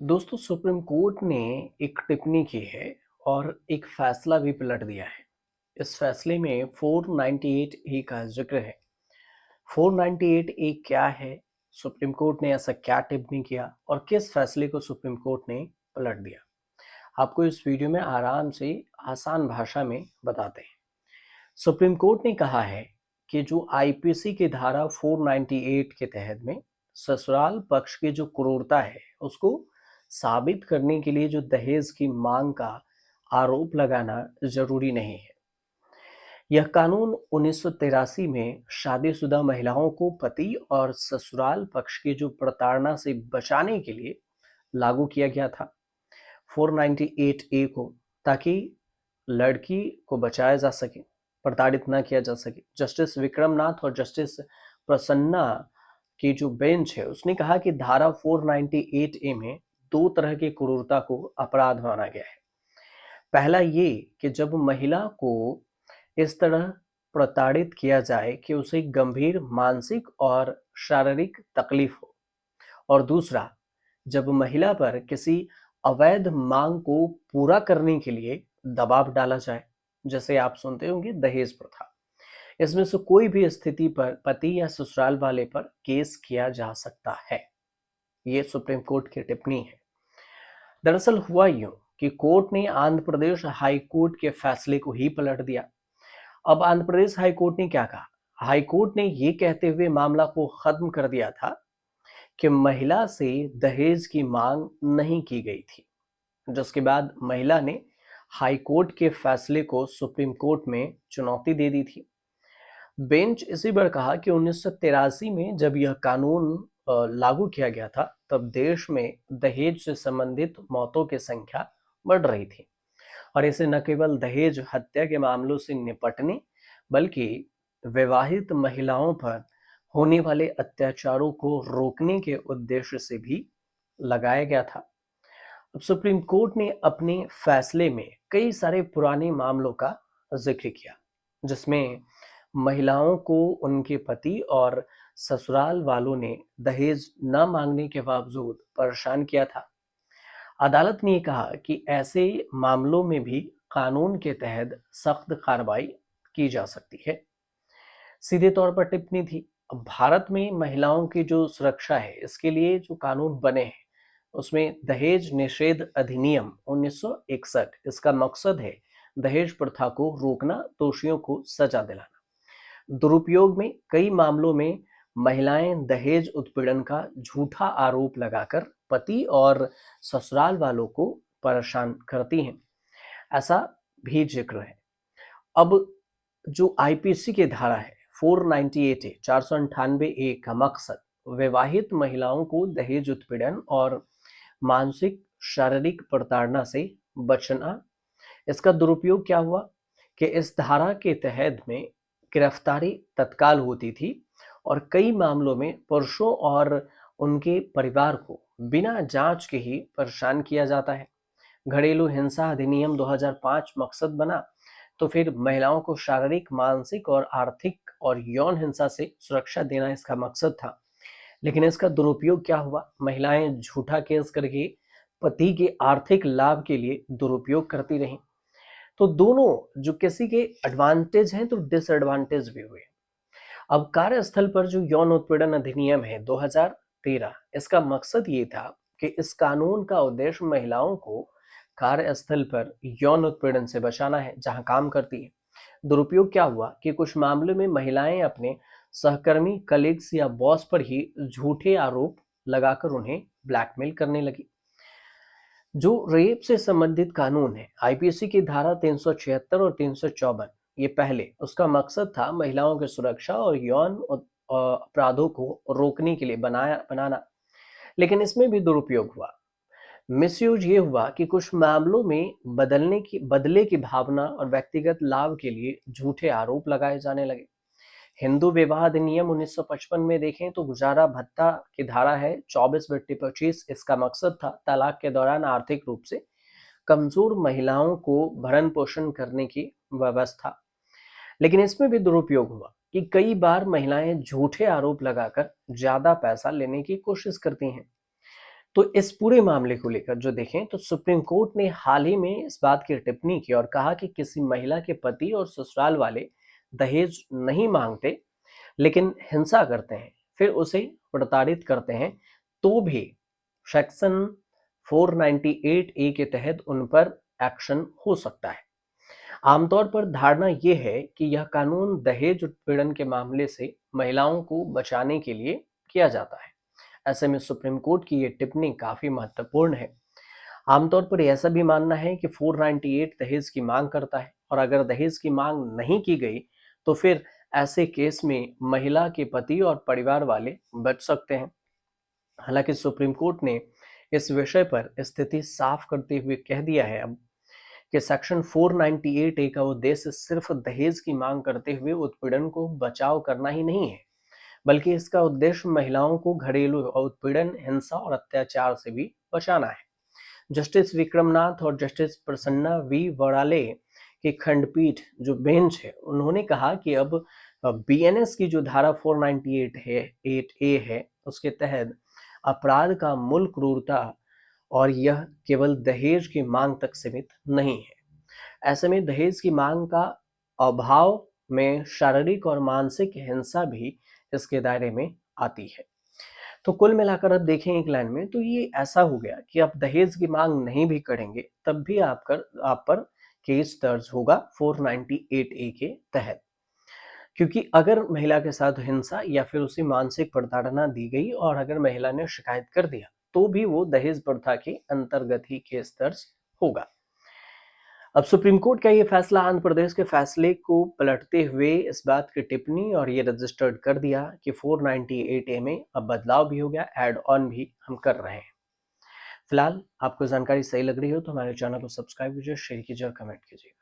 दोस्तों, supreme court ने एक टिप्पणी की है और एक फैसला भी पलट दिया है। इस फैसले में 498 ए का जिक्र है। 498 ए क्या है? सुप्रीम कोर्ट ने ऐसा क्या टिप्पणी किया और किस फैसले को सुप्रीम कोर्ट ने पलट दिया? आपको इस वीडियो में आराम से आसान भाषा में बताते हैं। सुप्रीम कोर्ट ने कहा है कि जो आईपीसी की धारा 498 के तहत में ससुराल पक्ष की जो क्रूरता है उसको साबित करने के लिए जो दहेज की मांग का आरोप लगाना जरूरी नहीं है। यह कानून 1983 में शादीशुदा महिलाओं को पति और ससुराल पक्ष की जो प्रताड़ना से बचाने के लिए लागू किया गया था, 498 ए को, ताकि लड़की को बचाया जा सके, प्रताड़ित न किया जा सके। जस्टिस विक्रमनाथ और जस्टिस प्रसन्ना की जो बेंच है उसने कहा कि धारा 498 ए में दो तरह की क्रूरता को अपराध माना गया है। पहला ये कि जब महिला को इस तरह प्रताड़ित किया जाए कि उसे गंभीर मानसिक और शारीरिक तकलीफ हो, और दूसरा, जब महिला पर किसी अवैध मांग को पूरा करने के लिए दबाव डाला जाए, जैसे आप सुनते होंगे दहेज प्रथा। इसमें से कोई भी स्थिति पर पति या ससुराल वाले पर केस किया जा सकता है। ये सुप्रीम कोर्ट की टिप्पणी है। दरअसल हुआ यूं कि कोर्ट ने आंध्र प्रदेश हाई कोर्ट के फैसले को ही पलट दिया। अब आंध्र प्रदेश हाई कोर्ट ने क्या कहा? हाई कोर्ट ने ये कहते हुए मामला को खत्म कर दिया था कि महिला से दहेज की मांग नहीं की गई थी, जिसके बाद महिला ने हाई कोर्ट के फैसले को सुप्रीम कोर्ट में चुनौती दे दी थी। बेंच इसी पर कहा कि 1983 में जब यह कानून लागू किया गया था, तब देश में दहेज से संबंधित मौतों की संख्या बढ़ रही थी, और इसे न केवल दहेज हत्या के मामलों से निपटने, बल्कि विवाहित महिलाओं पर होने वाले अत्याचारों को रोकने के उद्देश्य से भी लगाया गया था। अब सुप्रीम कोर्ट ने अपने फैसले में कई सारे पुराने मामलों का जिक्र किया, जिसमें महिलाओं को उनके पति और ससुराल वालों ने दहेज न मांगने के बावजूद परेशान किया था। अदालत ने कहा कि ऐसे मामलों में भी कानून के तहत सख्त कार्रवाई की जा सकती है। सीधे तौर पर टिप्पणी थी। अब भारत में महिलाओं की जो सुरक्षा है, इसके लिए जो कानून बने हैं उसमें दहेज निषेध अधिनियम 1961, इसका मकसद है दहेज प्रथा को रोकना, दोषियों को सजा दिलाना। दुरुपयोग में कई मामलों में महिलाएं दहेज उत्पीड़न का झूठा आरोप लगाकर पति और ससुराल वालों को परेशान करती हैं, ऐसा भी जिक्र है। अब जो आईपीसी की धारा है 498 ए 498 ए का मकसद विवाहित महिलाओं को दहेज उत्पीड़न और मानसिक शारीरिक प्रताड़ना से बचना। इसका दुरुपयोग क्या हुआ कि इस धारा के तहत में गिरफ्तारी तत्काल होती थी, और कई मामलों में पुरुषों और उनके परिवार को बिना जांच के ही परेशान किया जाता है। घरेलू हिंसा अधिनियम 2005 मकसद बना, तो फिर महिलाओं को शारीरिक, मानसिक और आर्थिक और यौन हिंसा से सुरक्षा देना इसका मकसद था। लेकिन इसका दुरुपयोग क्या हुआ? महिलाएं झूठा केस करके पति के आर्थिक लाभ के लिए दुरुपयोग करती रहीं। तो दोनों जो किसी के एडवांटेज हैं तो डिसएडवांटेज भी हुए। अब कार्यस्थल पर जो यौन उत्पीड़न अधिनियम है 2013, इसका मकसद ये था कि इस कानून का उद्देश्य महिलाओं को कार्यस्थल पर यौन उत्पीड़न से बचाना है, जहां काम करती है। दुरुपयोग क्या हुआ कि कुछ मामलों में महिलाएं अपने सहकर्मी, कलीग्स या बॉस पर ही झूठे आरोप लगाकर उन्हें ब्लैकमेल करने लगी। जो रेप से संबंधित कानून है, आईपीसी की धारा 376 और 354, ये पहले उसका मकसद था महिलाओं की सुरक्षा और यौन अपराधों को रोकने के लिए बनाना। लेकिन इसमें भी दुरुपयोग हुआ। मिसयूज ये हुआ कि कुछ मामलों में बदले की भावना और व्यक्तिगत लाभ के लिए झूठे आरोप लगाए जाने लगे। हिंदू विवाह अधिनियम 1955 में देखें तो गुजारा भत्ता की धारा है 24/25, इसका मकसद था तलाक के दौरान आर्थिक रूप से कमजोर महिलाओं को भरण पोषण करने की व्यवस्था। लेकिन इसमें भी दुरुपयोग हुआ कि कई बार महिलाएं झूठे आरोप लगाकर ज्यादा पैसा लेने की कोशिश करती हैं। तो इस पूरे मामले को लेकर जो देखें तो सुप्रीम कोर्ट ने हाल ही में इस बात की टिप्पणी की और कहा कि किसी महिला के पति और ससुराल वाले दहेज नहीं मांगते लेकिन हिंसा करते हैं, फिर उसे प्रताड़ित करते हैं, तो भी सेक्शन 498 ए के तहत उन पर एक्शन हो सकता है। आमतौर पर धारणा यह है कि यह कानून दहेज उत्पीड़न के मामले से महिलाओं को बचाने के लिए किया जाता है। ऐसे में सुप्रीम कोर्ट की ये टिप्पणी काफी महत्वपूर्ण है। आमतौर पर ऐसा भी मानना है कि 498 दहेज की मांग करता है और अगर दहेज की मांग नहीं की गई तो फिर ऐसे केस में महिला के पति और परिवार वाले बच सकते हैं। हालांकि सुप्रीम कोर्ट ने इस विषय पर स्थिति साफ करते हुए कह दिया है अब कि सेक्शन 498 ए का उद्देश्य सिर्फ दहेज की मांग करते हुए उत्पीड़न को बचाव करना ही नहीं है, बल्कि इसका उद्देश्य महिलाओं को घरेलू उत्पीड़न, हिंसा और अत्याचार से भी बचाना है। जस्टिस विक्रमनाथ और जस्टिस प्रसन्ना वी वड़ाले की खंडपीठ जो बेंच है, उन्होंने कहा कि अब बीएनएस की जो धारा 498 है 8A है, उसके तहत अपराध का मूल क्रूरता और यह केवल दहेज की मांग तक सीमित नहीं है। ऐसे में दहेज की मांग का अभाव में शारीरिक और मानसिक हिंसा भी इसके दायरे में आती है। तो कुल मिलाकर अब देखें एक लाइन में तो ये ऐसा हो गया कि आप दहेज की मांग नहीं भी करेंगे तब भी आप पर केस दर्ज होगा 498 ए के तहत, क्योंकि अगर महिला के साथ हिंसा या फिर उसे मानसिक प्रताड़ना दी गई और अगर महिला ने शिकायत कर दिया तो भी वो दहेज प्रथा के अंतर्गत ही केस दर्ज होगा। अब सुप्रीम कोर्ट का ये फैसला आंध्र प्रदेश के फैसले को पलटते हुए इस बात की टिप्पणी और ये रजिस्टर्ड कर दिया कि 498 ए में अब बदलाव भी हो गया, एड ऑन भी हम कर रहे हैं। फिलहाल आपको जानकारी सही लग रही हो तो हमारे चैनल को सब्सक्राइब कीजिए, शेयर कीजिए और कमेंट कीजिए।